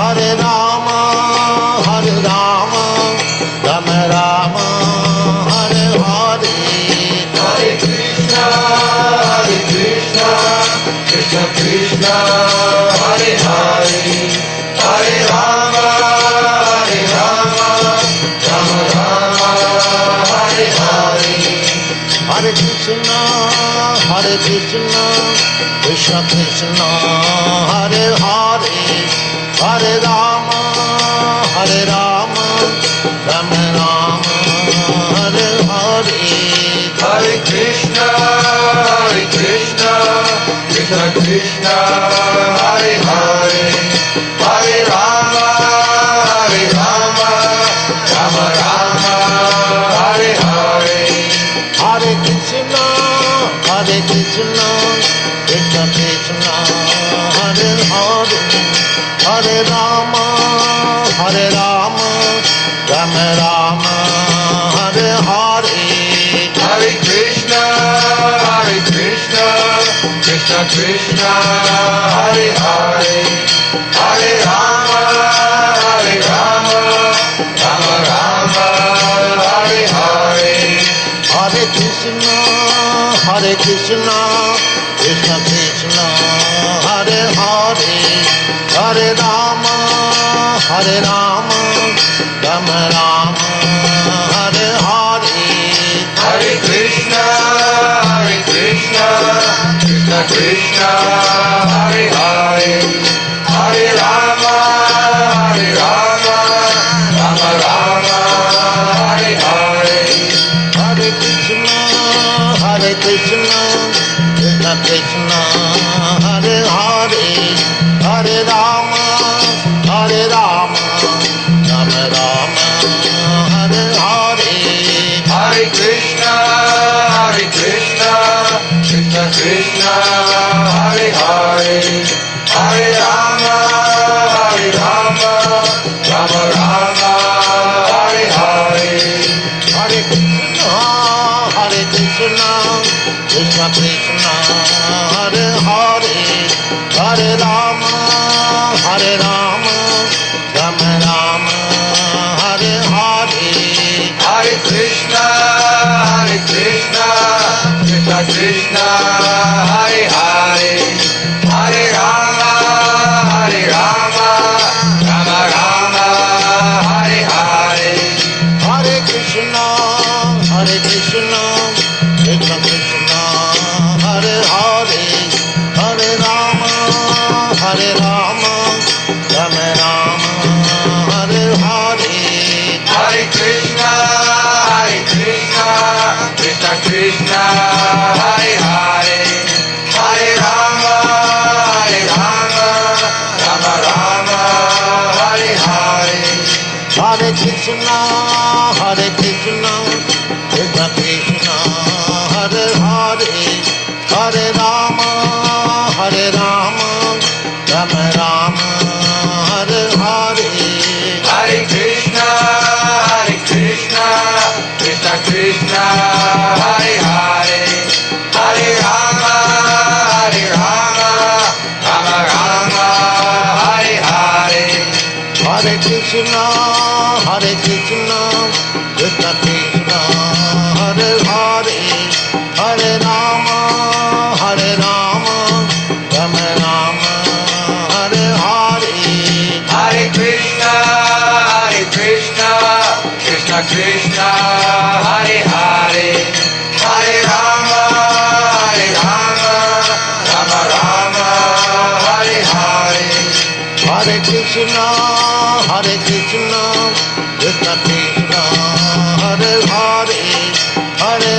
Hare Rama, Rama Rama, Hare Hare, Hare Krishna, Krishna Krishna, Hare Hare, Hare Rama, Rama Rama, Hare Hare. Hare Krishna, Krishna Krishna, Hare Hare, Hare Rama, Rama Rama, Hare Hare. Hare Krishna, Krishna Krishna, Hare Hare, Hare Rama, Rama Rama, Hare Hare. Hare Krishna, Krishna Krishna, Hare Hare, Hare Rama, Rama Rama, Hare Hare. Hare Krishna, Krishna Krishna, Hare Hare, Hare Rama, Rama Rama, Hare Hare. Hare Krishna, Krishna Krishna, Hare Hare, Hare Rama, Rama Rama, Hare Hare. Hare Krishna, Krishna Krishna, Hare Hare, Hare Rama, Rama Rama, Hare Hare. Hare Krishna, Krishna Krishna, Hare Hare, Hare Rama, Rama Rama, Hare Hare. Hare Krishna, Krishna Krishna, Hare Hare, Hare Rama, Rama Rama, Hare Hare. Hare Krishna, Krishna Krishna, Hare Hare, Hare Rama, Rama Rama, Hare Hare. Hare Krishna, Krishna Krishna, Hare Hare, Hare Rama, Rama Rama, Hare Hare. Hare Krishna, Krishna Krishna, Hare Hare, Hare Rama, Rama Rama, Hare Hare. Hare Krishna, Krishna Krishna, Hare Hare, Hare Rama, Rama Rama, Hare Hare. Hare Krishna, Krishna Krishna, Hare Hare, Hare Rama, Rama Rama, Hare Hare. Hare Krishna, Krishna Krishna, Hare Hare, Hare Rama, Rama Rama, Hare Hare. Hare Krishna, Krishna Krishna, Hare Hare, Hare Rama, Rama Rama, Hare Hare. Hare Krishna, Krishna Krishna, Hare Hare, Hare Rama, Rama Rama, Hare Hare. Hare Krishna, Krishna Krishna, Hare Hare, Hare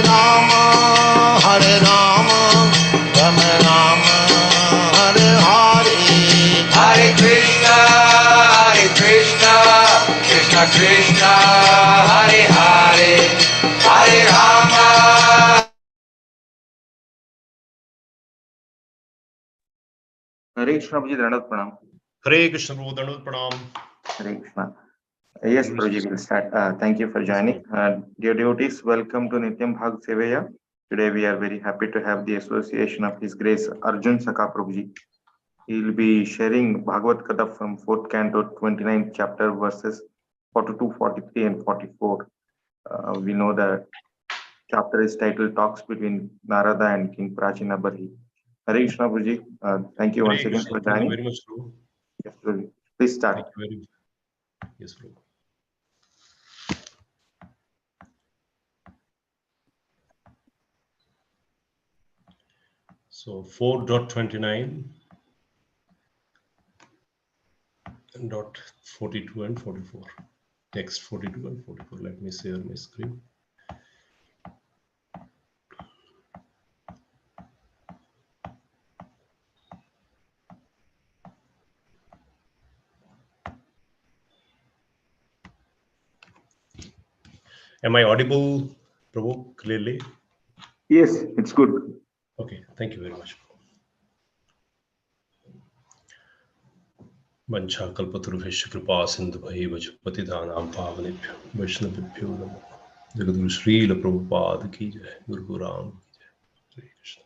Rama, Rama Rama, Hare Hare. Hare Krishna, Krishna Krishna, Hare Hare, Hare Rama. Hare Krishna, Prabhuji, Dandavat Pranam. Hare Krishna, Dandavat Pranam. Hare Krishna. Yes, Prabhuji, we'll start. Thank you for joining. Dear devotees, welcome to Nityam Bhag Sevaya. Today we are very happy to have the association of His Grace Arjuna Sakha Prabhuji. He will be sharing Bhagavad Gita from 4th canto, 29th chapter, verses 42, 43, and 44. We know that chapter is titled Talks Between Narada and King Prachina Barhi. Hare Krishna, Guruji. Thank you once Hare again Krishna. for Thank you joining. very much, Prabhu. Yes, Guruji. Please start. Thank you very much. Yes, Prabhu. So 4.29 dot 42 and 44. Text 42 and 44. Let me share my screen. Am I audible, Prabhu, clearly? Yes, it's good. Okay, thank you very much. वंशाकल्पतरुभ्यश्च कृपा सिन्धुभैव च पतितानां पावनेभ्यो वैष्णवेभ्यो नमः। जगद्गुरु श्रील प्रभुपाद की जय, गुरु राम की जय। हरे कृष्ण।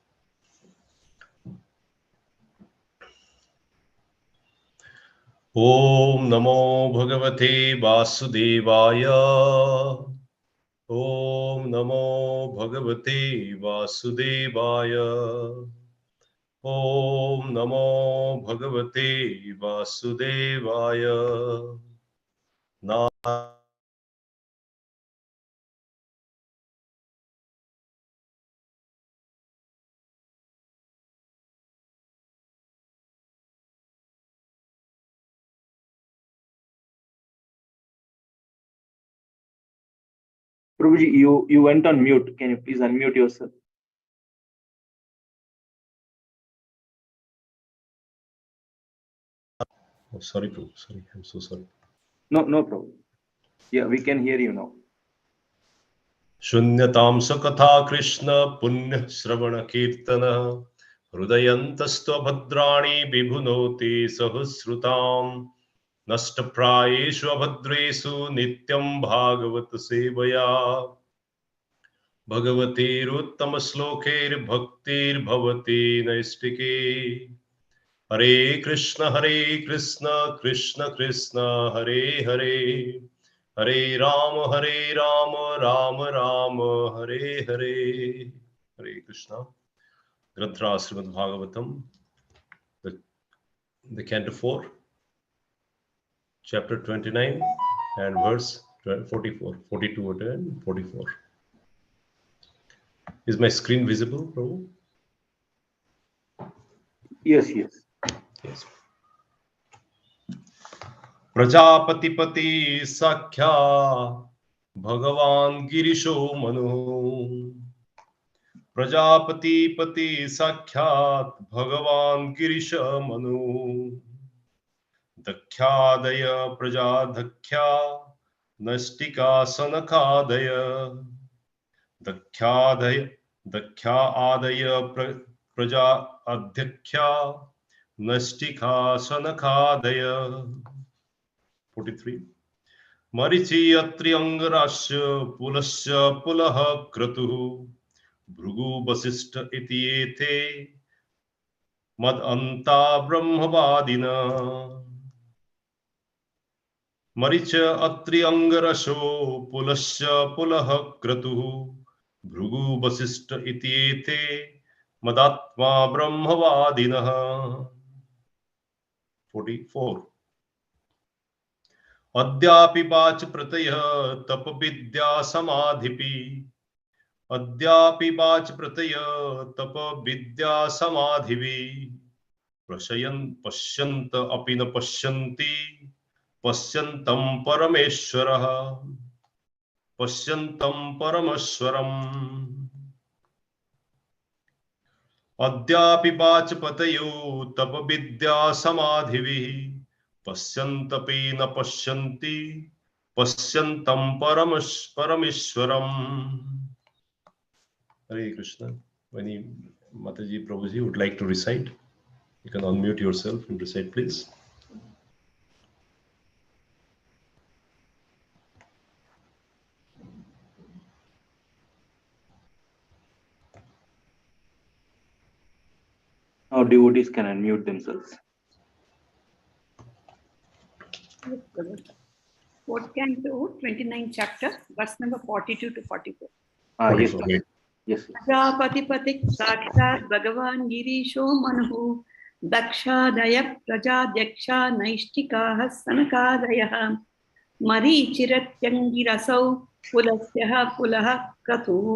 ओम नमो भगवते वासुदेवाय। ओम नमो भगवते वासुदेवाय। ओम नमो भगवते वासुदेवाय। Prabhuji, you went on mute. Can you please unmute yourself? Oh, sorry, Prabhu. Sorry, I'm so sorry. No problem. Yeah, we can hear you now. शून्यतां सकथा Krishna पुण्य श्रवण कीर्तन हृदयन्तस्त्वभद्राणि विभुनोति सहस्रुताम् नष्टप्रायेषु अभद्रेषु नित्यं भागवत सेवया भगवतीरुत्तमश्लोकैर्भक्तिर्भवति नैष्टिके हरे कृष्ण कृष्ण कृष्ण हरे हरे हरे राम राम राम हरे हरे। हरे Krishna. ग्रंथराज Shrimad Bhagavatam, the canto 4, chapter 29 and verse 44, 42 and 44. Is my screen visible, Prabhu? Yes. Yes. प्रजापतिपति सख्या भगवान गिरिशो मनु प्रजापतिपति साक्षात् भगवान गिरिश मनु दख्यादय प्रजाधख्या नष्टिका सनकादय दख्या आदय प्रजा अध्यक्षा नष्टिका सनकादय। 43 मरीचि अत्र्यंगराश्य पुलस्य पुलः क्रतुः भृगु वसिष्ठ इति एते मदन्ता ब्रह्मवादिन। मरीच अत्र्यंगरसो पुलस्य पुलः क्रतुः भृगु वसिष्ठ इति एते मदात्मा ब्रह्मवादिनः। 44 अद्यापि वाच प्रत्ययः तप विद्या समाधिपि अद्यापि वाच प्रत्ययः तप विद्या समाधिभिः पश्यन्त अपि न पश्यन्ति पश्यन्तं परमेश्वरः पश्यन्तं परमेश्वरम्। अद्यापि वाचपतयो तप विद्या समाधिभिः पश्यन्तपि न पश्यन्ति पश्यन्तं परमेश्वरम्। Hare Krishna. When Mataji Prabhuji would like to recite, you can unmute yourself and recite, please. Now devotees can unmute themselves. Yes, brother. 4th canto, 29th chapter, verse number 42 to 44. Yes, 44. yes. प्रजापतिपतिः साक्षात् भगवान् गिरीशो मनुः दक्षादय प्रजाध्यक्षा नैष्टिकाः सनकादयः मरीचिरत्यङ्गिरसौ पुलस्यः पुलः क्रतुः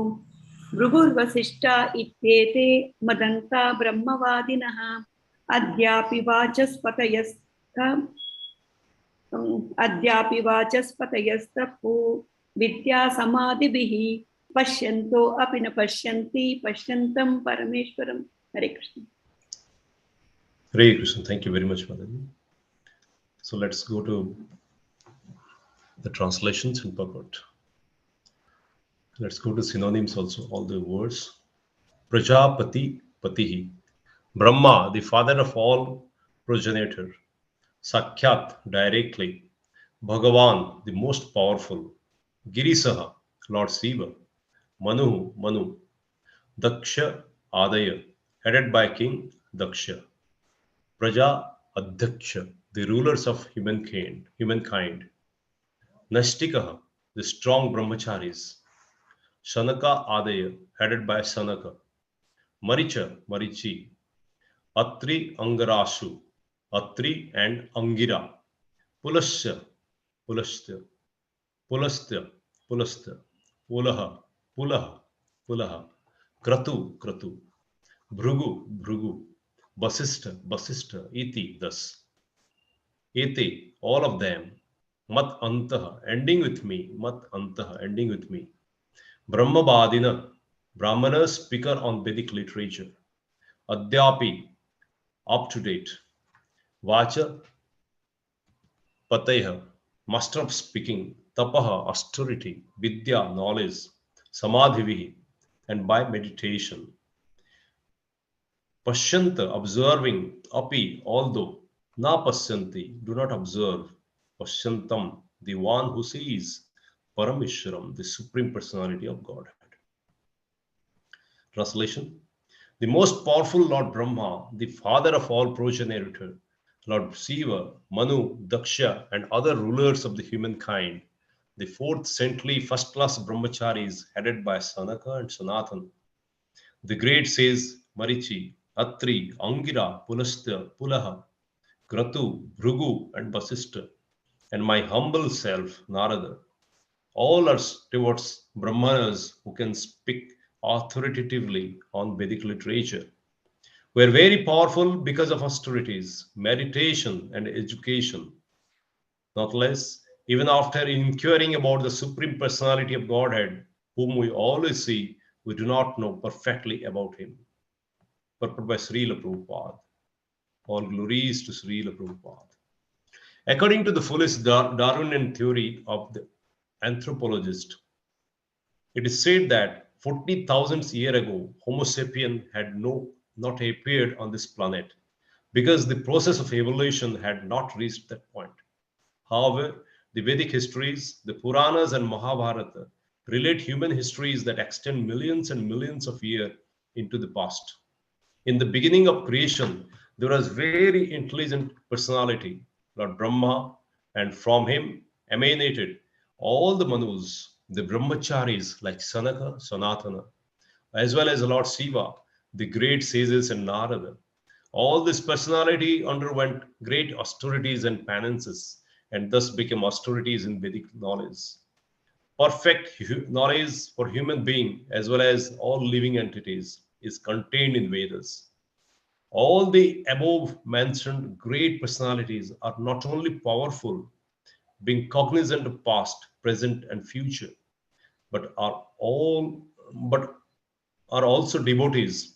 भृगुर्वसिष्ठा इत्येते मदन्ता ब्रह्मवादिनः अद्यापि वाचस्पतयस्तपो विद्यासमाधिभिः पश्यन्तो अपि न पश्यन्ति पश्यन्तं परमेश्वरं. हरे Krishna. Hare Krishna. Thank you very much, Madhavi. So let's go to the translations in purport. Let's go to synonyms also, all the words. Prajapati, Patihi. Brahma, the father of all progenitor. Sakhyat, directly. Bhagavan, the most powerful. Girisaha, Lord Shiva. Manu. Daksha, Adaya, headed by King Daksha. Praja, Adhyaksha, the rulers of humankind. Nastikaha, the strong brahmacharis. Sanaka Adaya, headed by Sanaka. Marichi. Atri Angarasu, Atri and Angira. Pulasya, Pulastya, Pulaha. Kratu. Bhrugu. Basista, Iti, thus. Ete, all of them. Mat Antaha, ending with me. Brahmabadina, Brahmana speaker on Vedic literature. Adyapi, up to date. Vacha, Pataya, master of speaking. Tapaha, austerity. Vidya, knowledge. Samadhivihi, and by meditation. Pashyanta, observing. Api, although. Na pasyanti, do not observe. Pashyantam, the one who sees. Parameshwaram, the supreme personality of Godhead. Translation. The most powerful Lord Brahma, the father of all progenitor, Lord Shiva, Manu, Daksha, and other rulers of the humankind, the fourth saintly first-class brahmacharis headed by Sanaka and Sanatan, the great sages Marichi, Atri, Angira, Pulastya, Pulaha, Kratu, Bhrugu, and Vasistha, and my humble self, Narada, all are stewards, Brahmanas who can speak authoritatively on Vedic literature. We are very powerful because of austerities, meditation, and education. Not less, even after inquiring about the Supreme Personality of Godhead, whom we always see, we do not know perfectly about him. Purport by Srila Prabhupada. All glories to Srila Prabhupada. According to the foolish Darwinian theory of the anthropologist, it is said that 40,000 years ago, Homo sapien had not appeared on this planet because the process of evolution had not reached that point. However, the Vedic histories, the Puranas and Mahabharata relate human histories that extend millions and millions of years into the past. In the beginning of creation, there was very intelligent personality, Lord Brahma, and from him emanated all the Manus, the Brahmacharis like Sanaka, Sanatana, as well as Lord Shiva, the great sages and Narada. All this personality underwent great austerities and penances, and thus became austerities in Vedic knowledge. Perfect knowledge for human being as well as all living entities is contained in Vedas. All the above mentioned great personalities are not only powerful, being cognizant of past, present, and future, but are also devotees.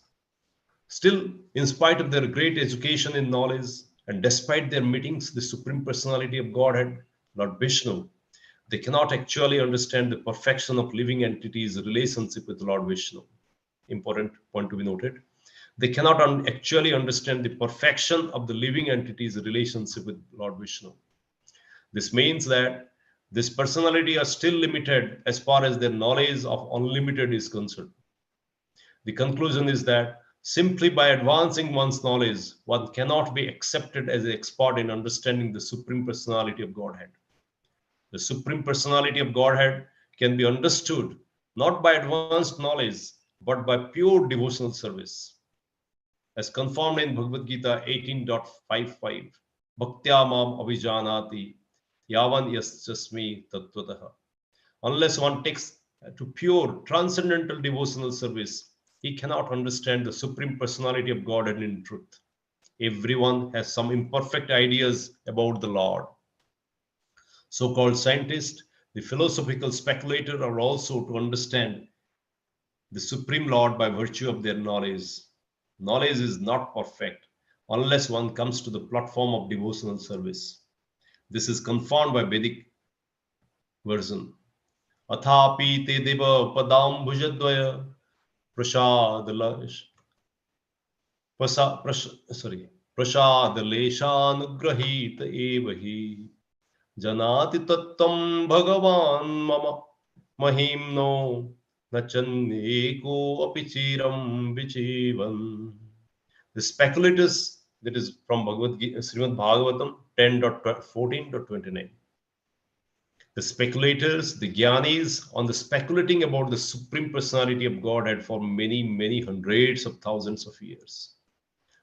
Still, in spite of their great education in knowledge, and despite their meetings the Supreme Personality of Godhead, Lord Vishnu, they cannot actually understand the perfection of living entities' relationship with Lord Vishnu. Important point to be noted. They cannot actually understand the perfection of the living entity's relationship with Lord Vishnu. This means that this personality are still limited as far as their knowledge of unlimited is concerned. The conclusion is that Simply by advancing one's knowledge, one cannot be accepted as an expert in understanding the Supreme Personality of Godhead. The Supreme Personality of Godhead can be understood not by advanced knowledge, but by pure devotional service. As confirmed in Bhagavad Gita 18.55, Bhaktya mam avijanati yavan yaschasmi tattvataha. Unless one takes to pure transcendental devotional service, he cannot understand the Supreme Personality of Godhead in truth. Everyone has some imperfect ideas about the Lord. So-called scientists, the philosophical speculator are also to understand the Supreme Lord by virtue of their knowledge. Knowledge is not perfect unless one comes to the platform of devotional service. This is confirmed by Vedic version. Athapi te deva padam bhujadvaya prasad leshanugrahita evahi janati tattam bhagavan mama mahimno nachanneko apichiram vichivan. The speculators, that is from Bhagavad Gita, Srimad Bhagavatam 10.14.29. The speculators, the jnanis, on the speculating about the Supreme Personality of Godhead for many, many hundreds of thousands of years.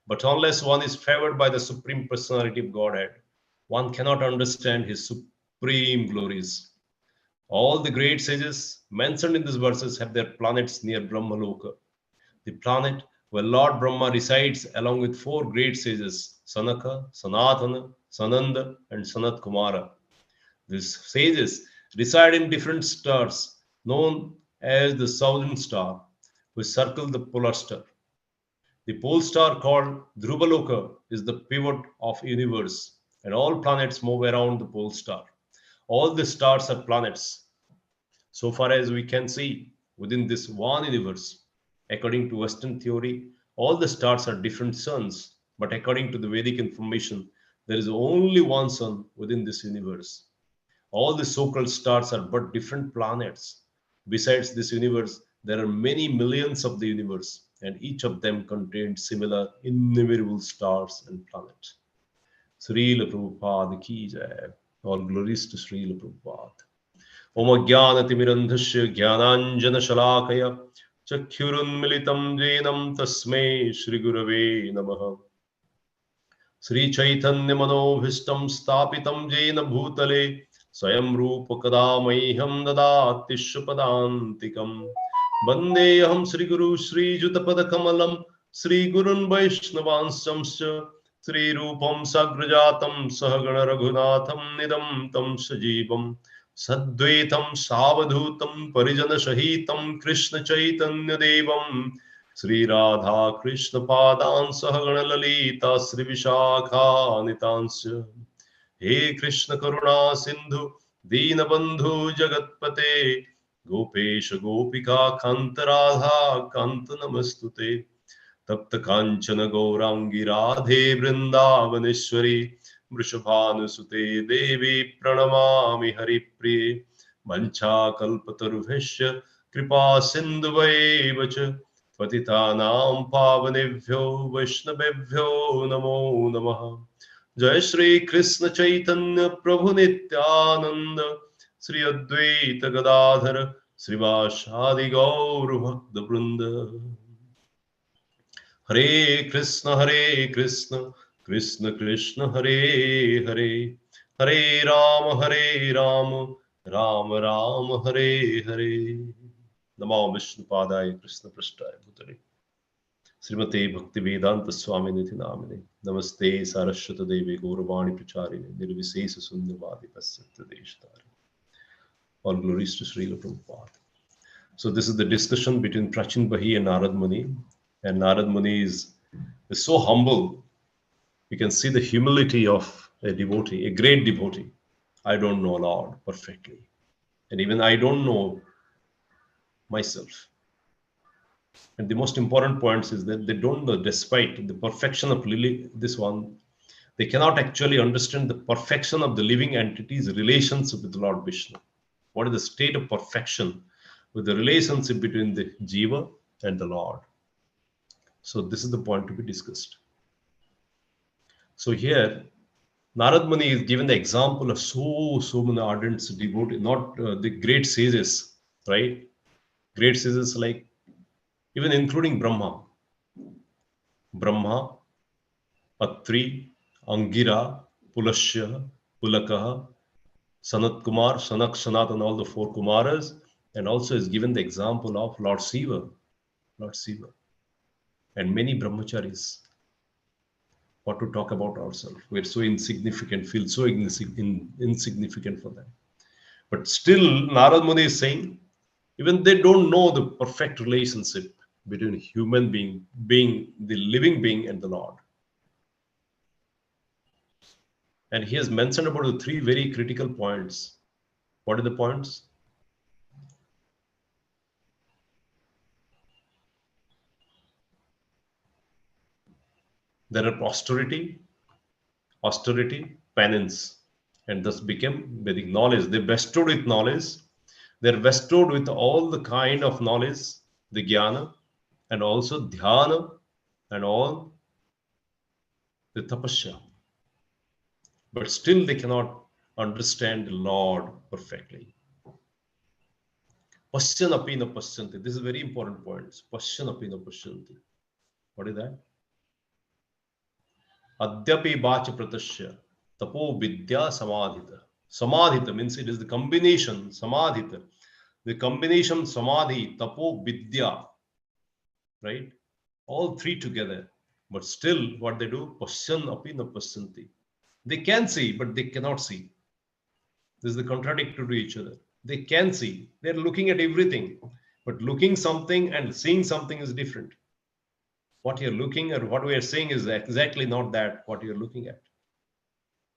But unless one is favored by the Supreme Personality of Godhead, one cannot understand his supreme glories. All the great sages mentioned in these verses have their planets near Brahmaloka, the planet where Lord Brahma resides along with four great sages, Sanaka, Sanatana, Sananda, and Sanat Kumara. These sages reside in different stars known as the Southern Star, which circle the polar star. The pole star called Dhruvaloka is the pivot of universe, and all planets move around the pole star. All the stars are planets. So far as we can see, within this one universe, according to Western theory, all the stars are different suns, but according to the Vedic information, there is only one sun within this universe. All the so-called stars are but different planets. Besides this universe, there are many millions of the universe, and each of them contains similar innumerable stars and planets. Srila Prabhupada ki jai. All glories to Srila Prabhupada. Om Jnanatimirandhasya Jnananjana Chakhyurunmilitam Jenam Tasmai Shri Gurave Namaha. Sri Chaitanya Manobhishtam Stapitam Jena Bhutale Swayam Rupa Kadamaiham Dadati Shupadantikam Bandeham Sri Guru Sri Jutapada Kamalam Sri Gurun Vaishnavanshamscha Sri Rupam Sagrajatam Sahagana Raghunatham Nidam Tam Sajivam Sadvaitam Savadhutam Parijana Shahitam Krishna Chaitanya Devam Sri Radha Krishna Padan Sahagana Lalita Sri Vishakha Nitansya He Krishna Karuna Sindhu Deenabandhu Jagatpate Gopesha Gopika Kanta Radha Kanta Namastute Tapta Kanchana Gaurangi Radhe Vrindavaneshwari Vrishabhanusute Devi Pranamami Haripriye Mancha Kalpatarubhishya Kripa Sindhuvaivacha Patitanam Pavanebhyo Vaishnavebhyo Namo Namaha Jai Shri Krishna Chaitanya Prabhu Nityananda Sri Advaita Gadadhara Srivashadi Gauru Bhakta Vrinda Hare Krishna Krishna Krishna Hare Hare Hare Rama Rama Rama Hare Hare Namo Vishnu Padaya Krishna Prasthaya Bhutale Srimate Bhakti Vedanta Swami Niti Namine Namaste Saraswata Devi Gauravani Pracharine Nirvisesa Sundavadi Pasyatra Deshtari. All glories to Srila Prabhupada. So this is the discussion between Prachin Bahi and Narad Muni. And Narad Muni is so humble. You can see the humility of a devotee, a great devotee. I don't know Lord perfectly. And even I don't know myself. And the most important point is that they don't know, despite the perfection of this one, they cannot actually understand the perfection of the living entity's relationship with Lord Vishnu. What is the state of perfection with the relationship between the Jiva and the Lord? So this is the point to be discussed. So here, Narad Muni is given the example of so many ardent devotees, not the great sages, right? Great sages like even including Brahma, Atri, Angira, Pulasya, Pulakaha, Sanat Kumar, Sanak, Sanat, and all the four Kumaras, and also is given the example of Lord Shiva, and many brahmacharis. What to talk about ourselves? We're so insignificant, feel so insignificant for them. But still, Narad Muni is saying, even they don't know the perfect relationship between human being, the living being, and the Lord. And he has mentioned about the three very critical points. What are the points? There are austerity, penance, and thus became Vedic knowledge. They bestowed with knowledge. They're bestowed with all the kind of knowledge, the jnana, and also dhyana, and all the tapasya. But still they cannot understand the Lord perfectly. Pasyan api na pasyanti. This is a very important point. Pasyan api na pasyanti. What is that? Adyapi bacha pratasya. Tapo vidya samadhita. Samadhita means it is the combination, samadhita. The combination samadhi, tapo, vidya. Right? All three together. But still what they do? Pasyan api na pasyanti. They can see, but they cannot see. This is the contradictory to each other. They can see. They're looking at everything. But looking something and seeing something is different. What you're looking at, what we are saying is exactly not that, what you're looking at.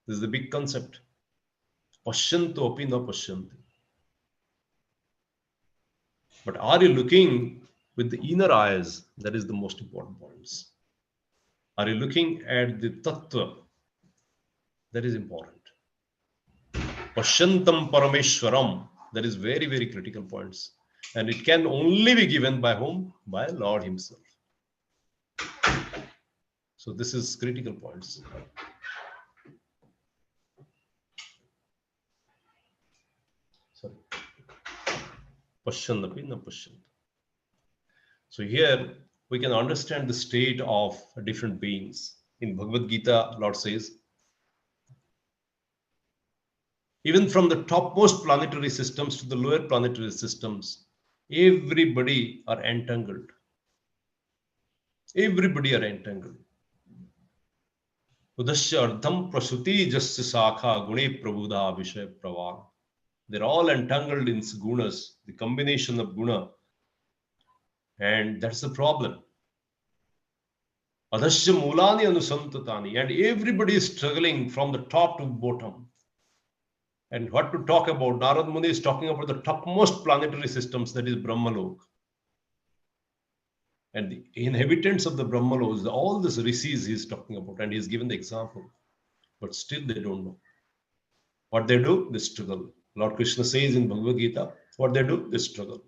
This is the big concept. Pashyanto api na pashyanti. But are you looking with the inner eyes? That is the most important point. Are you looking at the tattva? That is important. Pashyantam parameshwaram. That is very, very critical points. And it can only be given by whom? By Lord himself. So this is critical points. Sorry. Pashyantapi na pashyanta. So here we can understand the state of different beings. In Bhagavad Gita, Lord says, even from the topmost planetary systems to the lower planetary systems, everybody are entangled. Everybody are entangled. Udasya ardham prasuti jasya sakha gune prabudha vishaya pravar. They're all entangled in gunas, the combination of guna. And that's the problem. Adasya mulani anusantatani. And everybody is struggling from the top to bottom. And what to talk about? Narad Muni is talking about the topmost planetary systems, that is Brahmalok. And the inhabitants of the Brahmalok, all these rishis he is talking about, and he is given the example. But still they don't know. What they do? They struggle. Lord Krishna says in Bhagavad Gita, what they do? They struggle.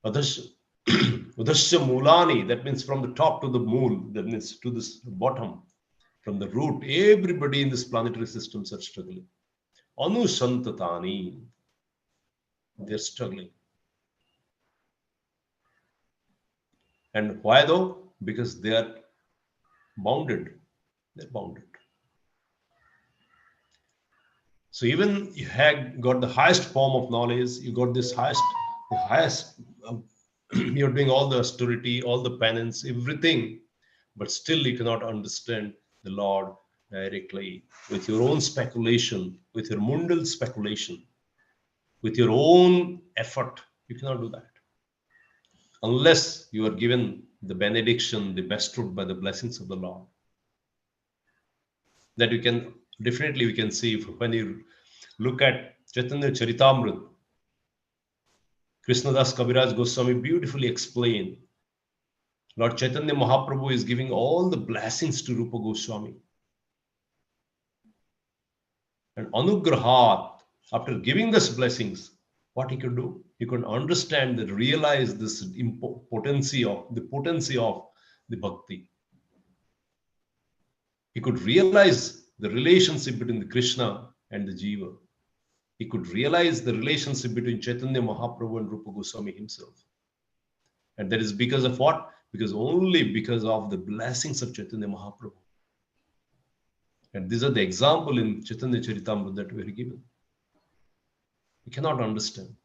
Udasya mulani, that means from the top to the mool, that means to this bottom, from the root, everybody in this planetary systems are struggling. Anusantatani, they're struggling. And why though? Because they are bounded. They're bounded. So even you have got the highest form of knowledge, you got this highest, you're doing all the austerity, all the penance, everything, but still you cannot understand the Lord directly with your own speculation, with your mundal speculation, with your own effort. You cannot do that. Unless you are given the benediction, the bestowed by the blessings of the Lord. That you can, definitely we can see when you look at Chaitanya Charitamrita, Krishnadas Kaviraj Goswami beautifully explained. Lord Chaitanya Mahaprabhu is giving all the blessings to Rupa Goswami. And Anugrahat, after giving us blessings, what he could do? He could understand and realize this potency of the bhakti. He could realize the relationship between the Krishna and the Jiva. He could realize the relationship between Chaitanya Mahaprabhu and Rupa Goswami himself. And that is because of what? Only because of the blessings of Chaitanya Mahaprabhu. And these are the example in Chaitanya Charitamrita that we are given. We cannot understand.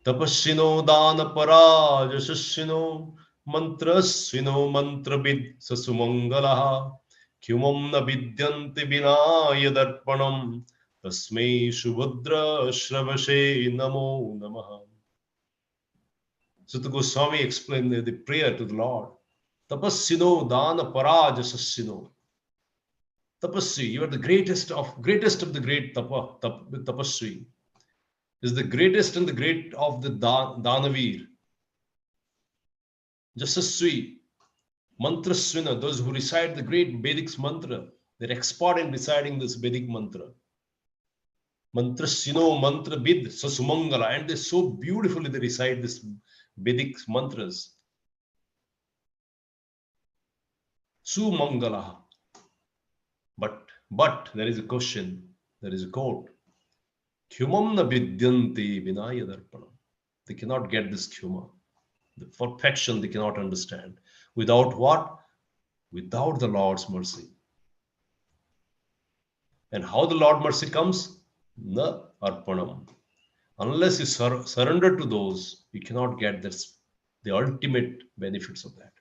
Tapasino dana para yashashino mantrasvino mantrabid sasumangalaha kyumam na vidyanti vinaya darpanam tasmei shubhadra shravashe namo namaha. Sutta Goswami explained the prayer to the Lord. Tapasino dana para yashashino. Tapasvi, you are the greatest of the great tapasvi. Is the greatest and the great of the Danavir. Jasasvi, Mantrasvina, those who recite the great Vedic mantra, they're expert in reciting this Vedic mantra. Mantrasvino, mantra bid, sasumangala, and they so beautifully they recite this Vedic mantras. Sumangala. But there is a question, there is a quote. Kyumam na vidyanti vinaya darpanam. They cannot get this kyuma. The perfection they cannot understand. Without what? Without the Lord's mercy. And how the Lord's mercy comes? Na arpanam. Unless you surrender to those, you cannot get this, the ultimate benefits of that.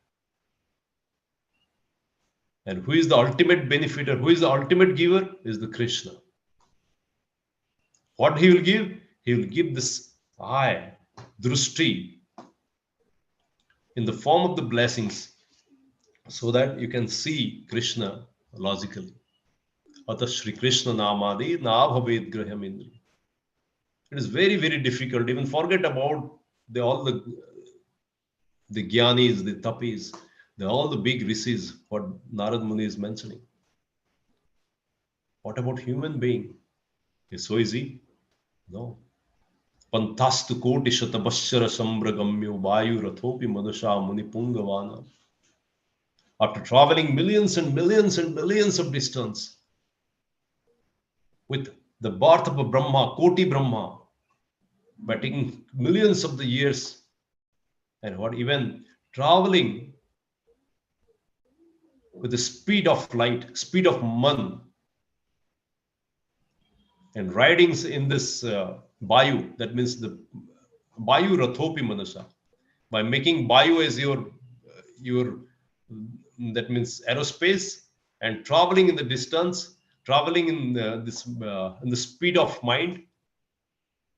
And who is the ultimate benefiter? Who is the ultimate giver? Is the Krishna. What he will give? He will give this eye, drushti, in the form of the blessings, so that you can see Krishna logically. Ata Shri Krishna Namadi Na Bhaved Graham Indri. It is very, very difficult. Even forget about all the Gyanis, the Tapis, all the big rishis, what Narad Muni is mentioning. What about human being? Is so easy? No. Pantastu koti shatabashara sambragamyo vayu rathopi madasha muni pungavana. After traveling millions and millions and millions of distance, with the birth of a Brahma, Koti Brahma, by taking millions of the years, and what even traveling with the speed of light, speed of man, and riding in this Bayu, that means the Bayu Rathopi Manasa, by making Bayu as your that means aerospace, and traveling in the distance, traveling in the speed of mind.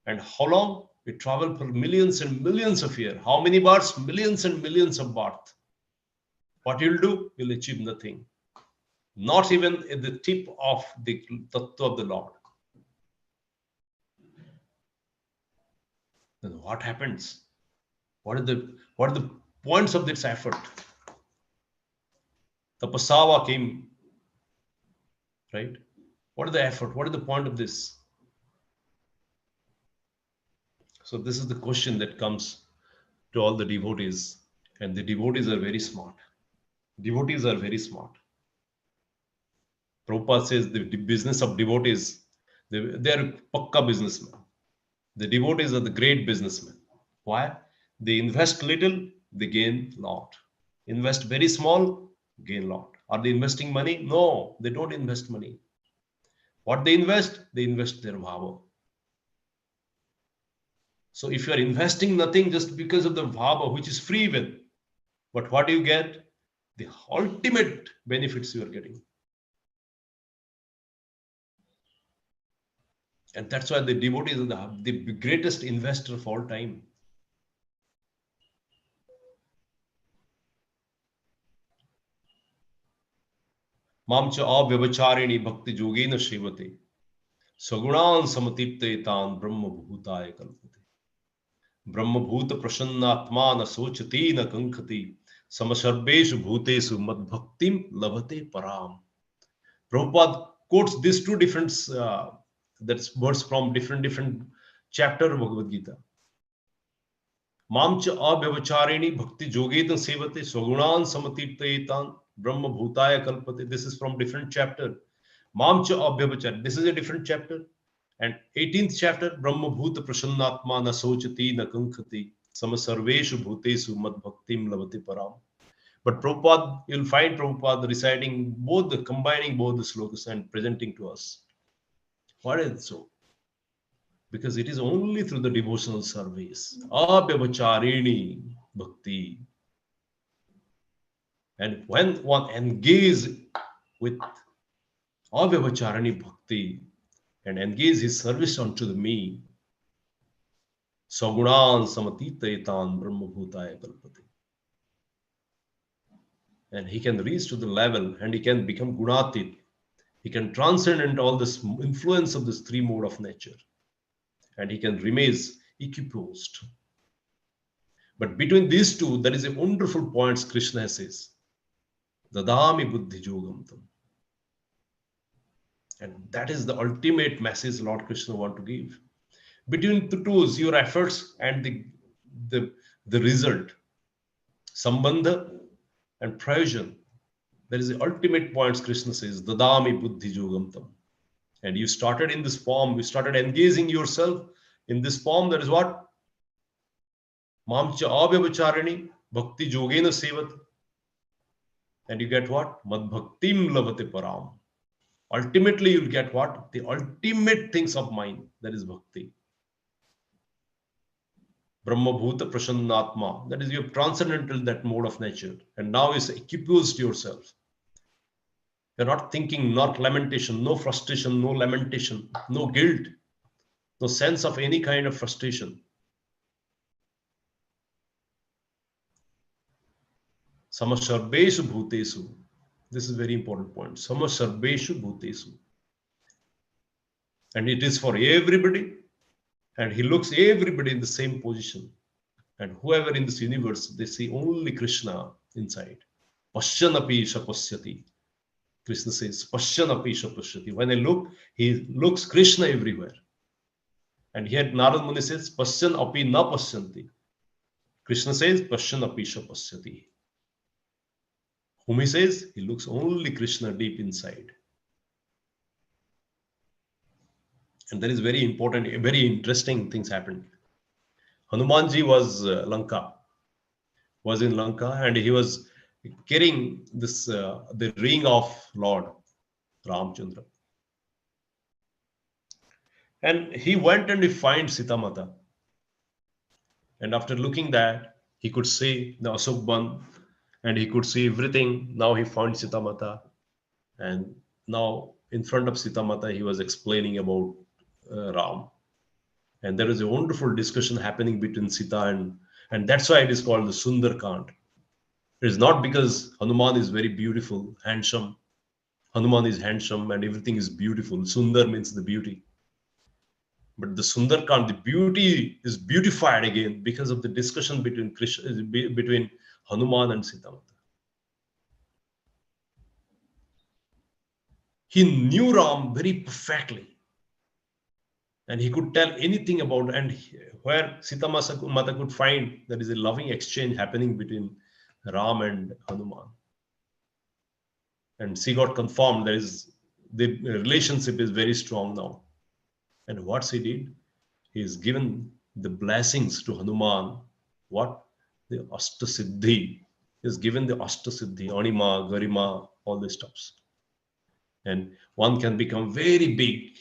And how long? We travel for millions and millions of years. How many births? Millions and millions of births. What you'll do? You'll achieve nothing. Not even at the tip of the tattva of the Lord. Then what happens? What are the points of this effort? Tapasava came, right? What is the effort? What is the point of this? So this is the question that comes to all the devotees, and the devotees are very smart. Devotees are very smart. Prabhupada says the business of devotees, they are pakka businessmen. The devotees are the great businessmen. Why? They invest little, they gain a lot. Invest very small, gain a lot. Are they investing money? No, they don't invest money. What they invest their bhava. So if you are investing nothing just because of the bhava, which is free will, but what do you get? The ultimate benefits you are getting. And that's why the devotees are the greatest investor of all time. Mamcha avyavacharini bhakti yogena shevate sagunan samatipte tan brahma bhutaya kalpate. Brahma bhuta prasannatma na sochati na kankhati samasarbeshu bhutesu mad bhaktim lavate param. Prabhupada quotes these two different that's words from different chapter of Bhagavad Gita. Mamcha abhyavacharini bhakti jogetan sevate swagunan samatirtayetan brahma bhutaya kalpate. This is from different chapter. Mamcha abhyavachar. This is a different chapter. And 18th chapter, Brahma bhuta prasannatma na sochati na kankhati samasarveshu bhutesu mad bhaktim lavati param. But Prabhupada, you'll find Prabhupada reciting combining both the slokas and presenting to us. Why is it so? Because it is only through the devotional service. Abhyavacharini bhakti. And when one engages with Abhyavacharini bhakti and engage his service unto the me, Sagunan samatitayetan brahmabhutaya kalpate. And he can reach to the level and he can become gunatit. He can transcend into all this influence of this three mode of nature. And he can remain equiposed. But between these two, there is a wonderful point Krishna says. Dadami buddhi yogamtam. And that is the ultimate message Lord Krishna want to give. Between the two, your efforts and the result, sambandha and prayojan, there is the ultimate points Krishna says, Dadami buddhi yogamtam. And you started in this form, you started engaging yourself in this form, that is what? Mamcha abhyavacharini bhakti yogena sevat. And you get what? Mad bhaktim lavate param. Ultimately, you'll get what? The ultimate things of mind, that is bhakti. Brahma bhuta prasannatma, that is you have transcendental that mode of nature. And now is equiposed yourself. You're not thinking, not lamentation, no frustration, no lamentation, no guilt, no sense of any kind of frustration. Samasarveshu bhutesu. This is a very important point. Samasarveshu bhutesu. And it is for everybody. And he looks everybody in the same position. And whoever in this universe, they see only Krishna inside. Pashyanapi shapasyati. Krishna says, Pashyanapi shapasyati. When I look, he looks Krishna everywhere. And here Narad Muni says, Pashyan api na pashyanti. Krishna says, Pashyanapi shapasyati. Whom he says, he looks only Krishna deep inside. And that is very important, very interesting things happened. Hanumanji was in Lanka, and he was carrying this the ring of Lord Ramchandra. And he went and he found Sita Mata. And after looking that, he could see the Ashok Ban, and he could see everything. Now he found Sita Mata. And now in front of Sita Mata, he was explaining about Ram. And there is a wonderful discussion happening between Sita and that's why it is called the Sundar Kand. It is not because Hanuman is very beautiful, handsome. Hanuman is handsome and everything is beautiful. Sundar means the beauty. But the Sundar Kand, the beauty is beautified again because of the discussion between Hanuman and Sita Mata. He knew Ram very perfectly. And he could tell anything about, and where Sita Mata could find there is a loving exchange happening between Ram and Hanuman. And she got confirmed the relationship is very strong now. And what he did, he has given the blessings to Hanuman. What? The Ashtasiddhi. He has given the Ashtasiddhi, Anima, Garima, all these stuffs. And one can become very big.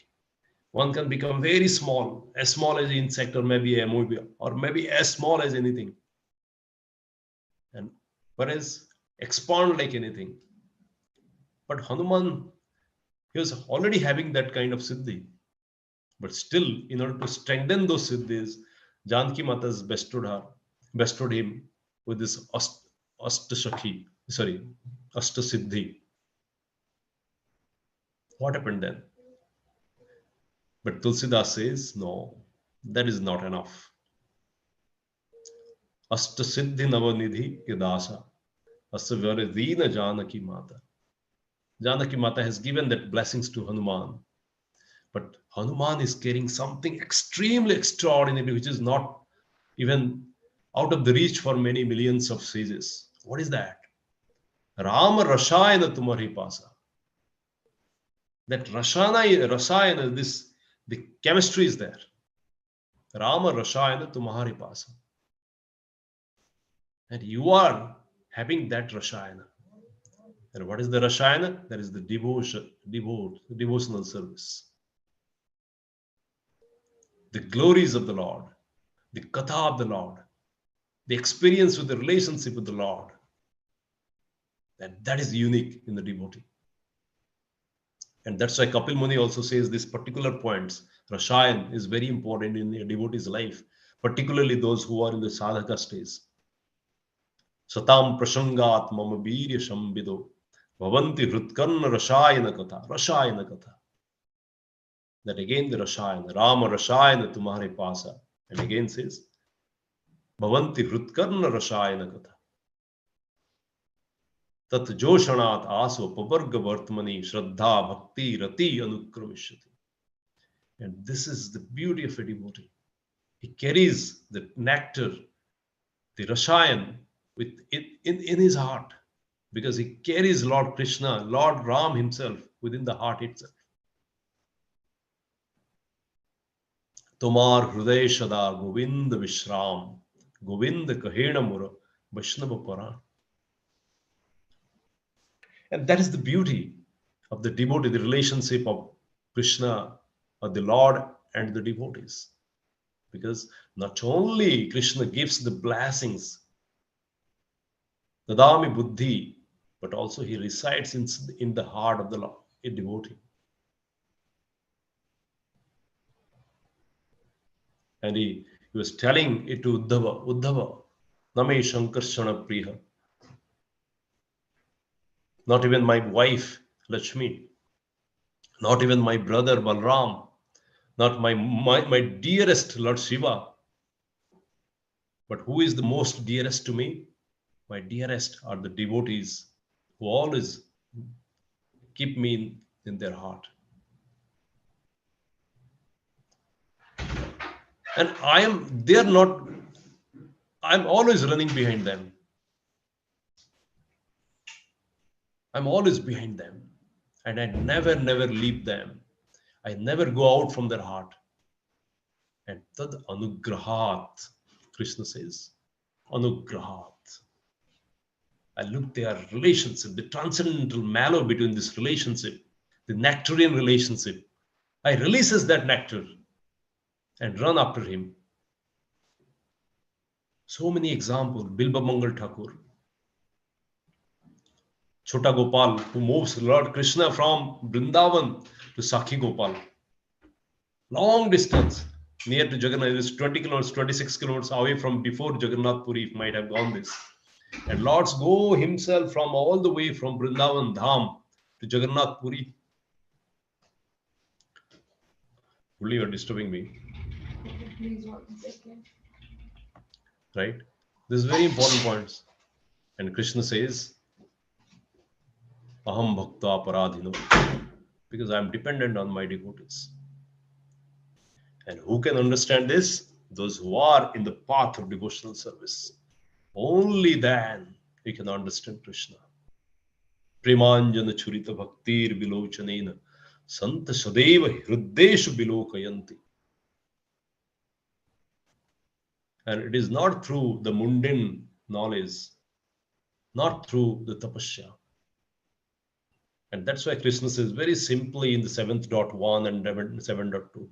One can become very small as an insect, or maybe a movie, or maybe as small as anything. And whereas expand like anything. But Hanuman, he was already having that kind of siddhi. But still, in order to strengthen those siddhis, Janki Mata's bestowed him with this Ashtasiddhi. What happened then? But Tulsidas says, no, that is not enough. Ashtasiddhi Navanidhi Yadasa Asavaradina Janaki Mata. Janaki Mata has given that blessings to Hanuman. But Hanuman is carrying something extremely extraordinary, which is not even out of the reach for many millions of sages. What is that? Rama Rashayana Tumari Pasa. That Rasayana, the chemistry is there. Rama Rashayana Tumari Pasa. And you are having that Rashayana. And what is the Rashayana? That is the devotional service. The glories of the Lord, the Katha of the Lord, the experience with the relationship with the Lord. That is unique in the devotee. And that's why Kapil Muni also says these particular points. Rashayan is very important in a devotee's life, particularly those who are in the sadhaka stage. Satam prasangat mama birya shambido bhavanti hrutkarna rashayana katha. Rashayana katha. That again the Rashayana. Rama Rashayana tumhare pasa. And again says bhavanti hrutkarna rashayana katha. Tat joshanat aso pavarga vartmani shraddha bhakti rati anukramishyati. And this is the beauty of a devotee. He carries the nectar, the Rashayan, with it in his heart, because he carries Lord Krishna, Lord Ram himself within the heart itself. Tomar Hruday Shada Govinda Vishram, Govinda Kahena Mura, Vaishnava Paran. And that is the beauty of the devotee, the relationship of Krishna, or the Lord and the devotees. Because not only Krishna gives the blessings, Dadami Buddhi, but also he resides in the heart of the Lord, a devotee. And he was telling it to Uddhava, Name Shankarshana Priya. Not even my wife, Lakshmi, not even my brother Balram, not my dearest Lord Shiva. But who is the most dearest to me? My dearest are the devotees who always keep me in their heart. And I'm always running behind them. I'm always behind them. And I never leave them. I never go out from their heart. And tad anugrahat, Krishna says, anugrahat. I look their relationship, the transcendental mallow between this relationship, the nectarian relationship. I releases that nectar and run after him. So many examples. Bilba Mangal Thakur, Chota Gopal, who moves Lord Krishna from Vrindavan to Sakhi Gopal. Long distance, near to Jagannath. It is 20 kilometers, 26 kilometers away from before Jagannath Puri, might have gone this. And Lords go himself from all the way from Vrindavan Dham to Jagannath Puri. Only you are disturbing me. Right? This is very important points. And Krishna says, Aham Bhakta Paradhino, because I am dependent on my devotees. And who can understand this? Those who are in the path of devotional service. Only then we can understand Krishna. Premanjana Churita Bhaktir Bilochanena Santa Sadeva Hriddeshu Bilokayanti. And it is not through the mundane knowledge, not through the tapasya. And that's why Krishna says very simply in the 7.1 and 7.2.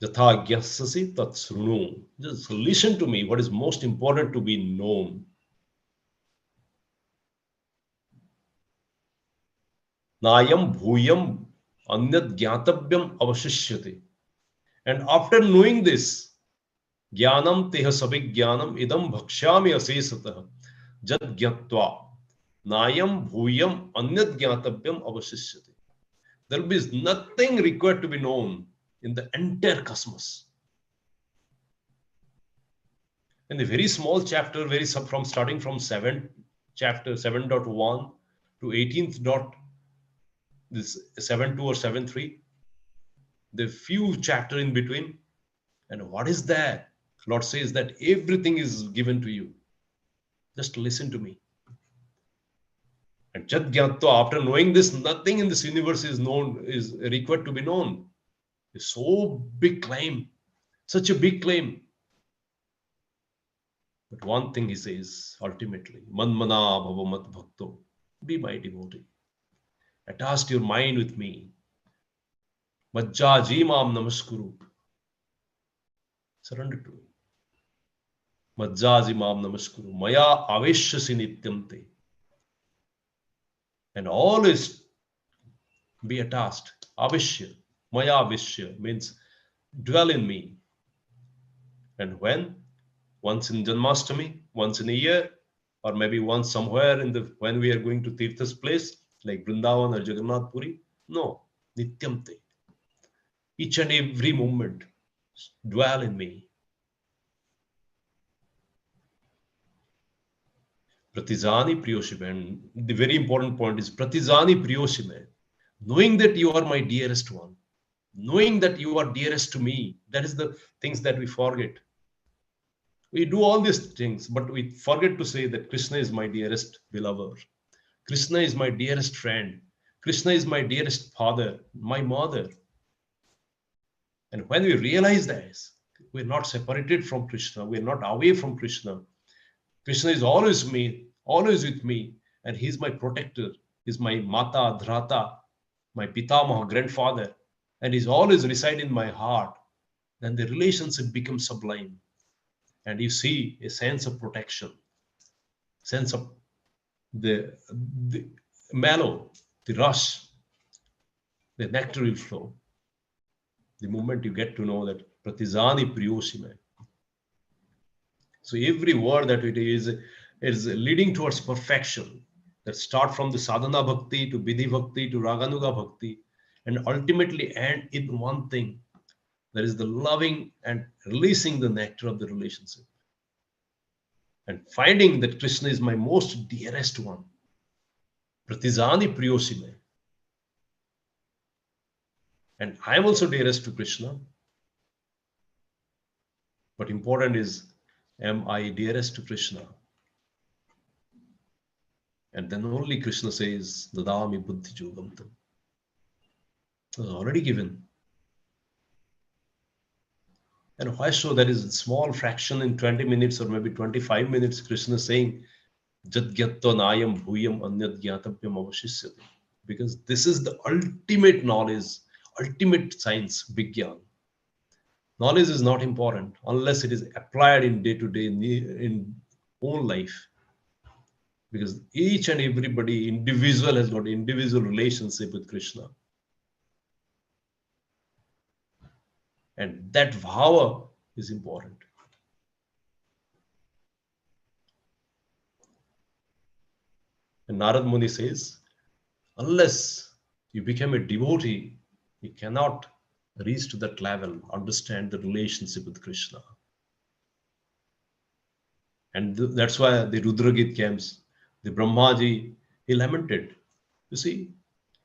Yatha gyasasi tat srunu. Just listen to me. What is most important to be known? Nayam bhuyam anyat gyatavyam avashishyate. And after knowing this, jnanam teha sabhijnanam idam bhakshyami asesatah jad gyatva nayam bhuyam anyat gyatavyam avashishyate. There will be nothing required to be known in the entire cosmos. In the very small chapter, starting from chapter 7.1 to 18th this 7.2 or 7.3, the few chapter in between, And what is that? Lord says that everything is given to you. Just listen to me. And Jat Gyatva, after knowing this, nothing in this universe is known, is required to be known. It's so big claim, such a big claim. But one thing he says ultimately, Manmana Bhavamat Bhakto, be my devotee. Attach your mind with me. Majja Jimam Namaskuru. Surrender to me. Majja Jimam Namaskuru. Maya Aveshyasi Nityamte. And always be attached. Avishya. Maya Avishya means dwell in me. And when? Once in Janmashtami, once in a year, or maybe once somewhere when we are going to Tirtha's place, like Vrindavan or Jagannath Puri. No, Nityamte. Each and every moment, dwell in me. Pratijani Priyoshime. And the very important point is Pratijani Priyoshime. Knowing that you are my dearest one, knowing that you are dearest to me, that is the things that we forget. We do all these things, but we forget to say that Krishna is my dearest beloved. Krishna is my dearest friend. Krishna is my dearest father, my mother. And when we realize this, we're not separated from Krishna. We're not away from Krishna. Krishna is always me, always with me, and he's my protector. He's my Mata, Dhrata, my Pitamaha, grandfather, and he's always reside in my heart. Then the relationship becomes sublime. And you see a sense of protection, sense of the mallow, the rush, the nectar will flow. The moment you get to know that Pratijani Priyoshime. So every word that it is leading towards perfection. That start from the sadhana bhakti to vidhi bhakti to raganuga bhakti, and ultimately end in one thing. That is the loving and releasing the nectar of the relationship. And finding that Krishna is my most dearest one. Pratijani Priyoshime. And I am also dearest to Krishna. But important is, am I dearest to Krishna? And then only Krishna says, Dadami Buddhi Yogamtam. It was already given. And why so? That is a small fraction in 20 minutes or maybe 25 minutes, Krishna saying, Jat Gyatva Nayam Bhuyam Anyat Gyatapyam Avashisyate. Because this is the ultimate knowledge, ultimate science, Vigyan. Knowledge is not important unless it is applied in day-to-day in own life. Because each and everybody, individual has got individual relationship with Krishna. And that bhava is important. And Narad Muni says, unless you become a devotee, you cannot reach to that level, understand the relationship with Krishna. And that's why the Rudragit comes, the Brahmaji, he lamented. You see,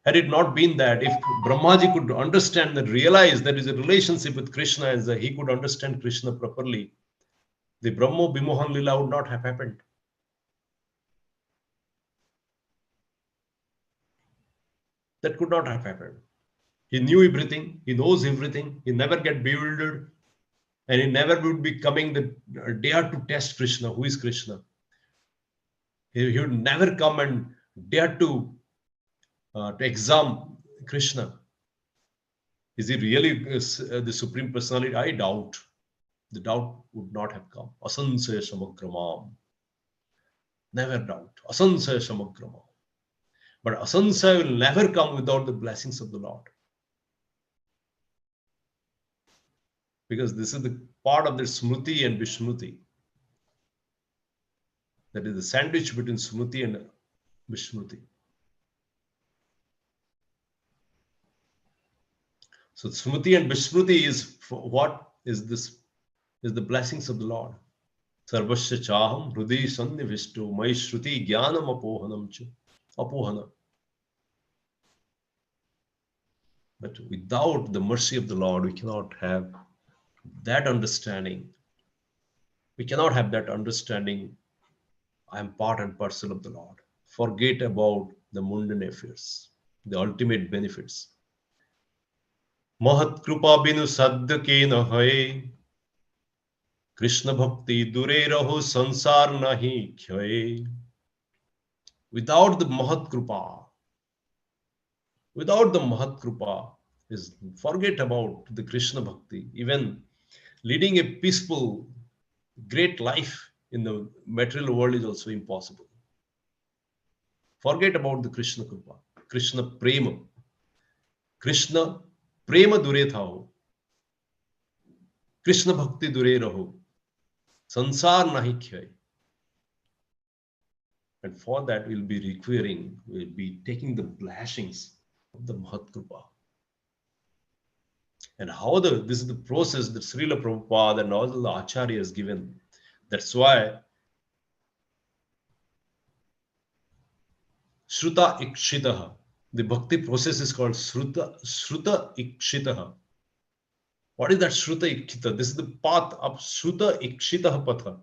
had it not been that, if Brahmaji could understand and realize there is a relationship with Krishna and that he could understand Krishna properly, the Brahmo Bimohan Lila would not have happened. That could not have happened. He knew everything, he knows everything, he never get bewildered, and he never would be coming the dare to test Krishna. Who is Krishna? He would never come and dare to examine Krishna. Is he really the Supreme Personality? I doubt. The doubt would not have come. Asansaya samagramam. Never doubt. Asansaya samagramam. But asansaya will never come without the blessings of the Lord. Because this is the part of the Smriti and Vishnuti. That is the sandwich between Smriti and Vishnuti. So Smriti and Vishnuti is what is this? Is the blessings of the Lord. Sarvasya chaham hrudi sannivishto mai shruti jnanam apohanam cha. Apohana. But without the mercy of the Lord, we cannot have that understanding, we cannot have that understanding, I am part and parcel of the Lord. Forget about the mundane affairs, the ultimate benefits. Mahat Krupa binu sadhya ke na hai, Krishna bhakti dure raho sansar nahi khyaye. Without the Mahat Krupa, without the Mahat Krupa, is forget about the Krishna bhakti. Even leading a peaceful, great life in the material world is also impossible. Forget about the Krishna Krupa, Krishna Prema. Krishna Prema dure thao, Krishna Bhakti dure raho, sansar nahi khyaye. And for that, we'll be taking the blessings of the Mahat Krupa. And how this is the process that Srila Prabhupada and all the Acharya has given. That's why Shruta Ikshitaha, the bhakti process is called Shruta Ikshitaha. What is that Shruta Ikshita? This is the path of Shruta Ikshitaha Patha.